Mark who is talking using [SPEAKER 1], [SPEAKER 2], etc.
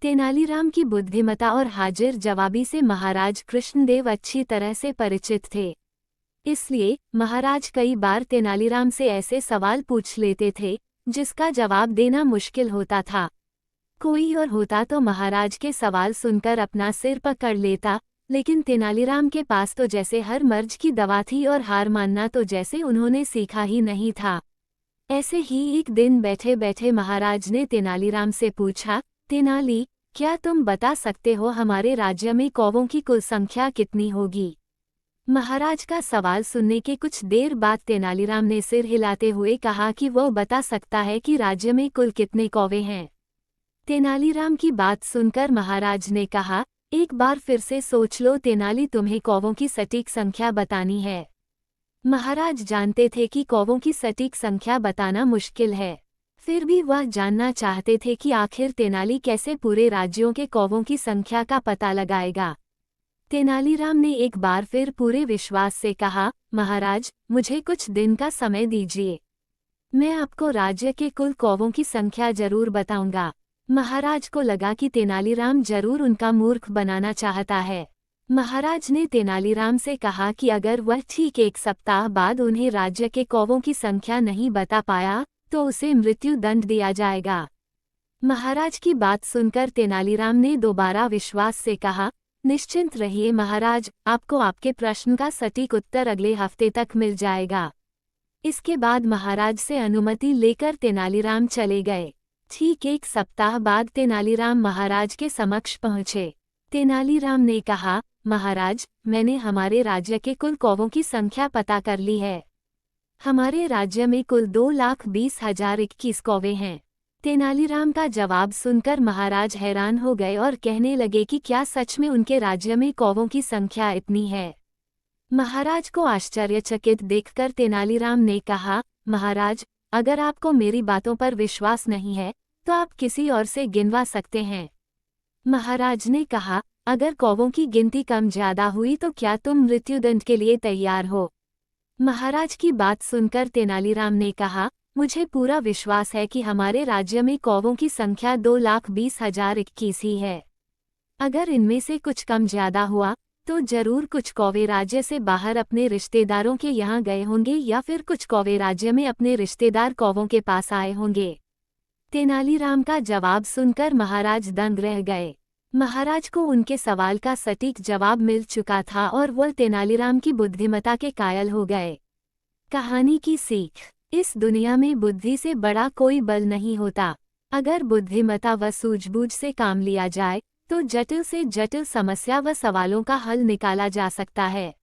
[SPEAKER 1] तेनालीराम की बुद्धिमता और हाजिर जवाबी से महाराज कृष्णदेव अच्छी तरह से परिचित थे। इसलिए महाराज कई बार तेनालीराम से ऐसे सवाल पूछ लेते थे जिसका जवाब देना मुश्किल होता था। कोई और होता तो महाराज के सवाल सुनकर अपना सिर पकड़ लेता, लेकिन तेनालीराम के पास तो जैसे हर मर्ज की दवा थी और हार मानना तो जैसे उन्होंने सीखा ही नहीं था। ऐसे ही एक दिन बैठे बैठे महाराज ने तेनालीराम से पूछा, तेनाली, क्या तुम बता सकते हो हमारे राज्य में कौवों की कुल संख्या कितनी होगी? महाराज का सवाल सुनने के कुछ देर बाद तेनालीराम ने सिर हिलाते हुए कहा कि वो बता सकता है कि राज्य में कुल कितने कौवे हैं। तेनालीराम की बात सुनकर महाराज ने कहा, एक बार फिर से सोच लो तेनाली, तुम्हें कौवों की सटीक संख्या बतानी है। महाराज जानते थे कि कौवों की सटीक संख्या बताना मुश्किल है, फिर भी वह जानना चाहते थे कि आखिर तेनाली कैसे पूरे राज्यों के कौवों की संख्या का पता लगाएगा। तेनालीराम ने एक बार फिर पूरे विश्वास से कहा, महाराज, मुझे कुछ दिन का समय दीजिए, मैं आपको राज्य के कुल कौवों की संख्या जरूर बताऊंगा। महाराज को लगा कि तेनालीराम जरूर उनका मूर्ख बनाना चाहता है। महाराज ने तेनालीराम से कहा कि अगर वह ठीक एक सप्ताह बाद उन्हें राज्य के कौवों की संख्या नहीं बता पाया तो उसे मृत्यु दंड दिया जाएगा। महाराज की बात सुनकर तेनालीराम ने दोबारा विश्वास से कहा, निश्चिंत रहिए महाराज, आपको आपके प्रश्न का सटीक उत्तर अगले हफ्ते तक मिल जाएगा। इसके बाद महाराज से अनुमति लेकर तेनालीराम चले गए। ठीक एक सप्ताह बाद तेनालीराम महाराज के समक्ष पहुँचे। तेनालीराम ने कहा, महाराज, मैंने हमारे राज्य के कुल कौवों की संख्या पता कर ली है। हमारे राज्य में कुल 2,20,021 कौवे हैं। तेनालीराम का जवाब सुनकर महाराज हैरान हो गए और कहने लगे कि क्या सच में उनके राज्य में कौवों की संख्या इतनी है? महाराज को आश्चर्यचकित देखकर तेनालीराम ने कहा, महाराज, अगर आपको मेरी बातों पर विश्वास नहीं है तो आप किसी और से गिनवा सकते हैं। महाराज ने कहा, अगर कौवों की गिनती कम ज्यादा हुई तो क्या तुम मृत्युदंड के लिए तैयार हो? महाराज की बात सुनकर तेनालीराम ने कहा, मुझे पूरा विश्वास है कि हमारे राज्य में कौवों की संख्या 2,20,021 ही है। अगर इनमें से कुछ कम ज्यादा हुआ तो जरूर कुछ कौवे राज्य से बाहर अपने रिश्तेदारों के यहाँ गए होंगे या फिर कुछ कौवे राज्य में अपने रिश्तेदार कौवों के पास आए होंगे। तेनालीराम का जवाब सुनकर महाराज दंग रह गए। महाराज को उनके सवाल का सटीक जवाब मिल चुका था और वह तेनालीराम की बुद्धिमता के कायल हो गए। कहानी की सीख, इस दुनिया में बुद्धि से बड़ा कोई बल नहीं होता। अगर बुद्धिमता व सूझबूझ से काम लिया जाए तो जटिल से जटिल समस्या व सवालों का हल निकाला जा सकता है।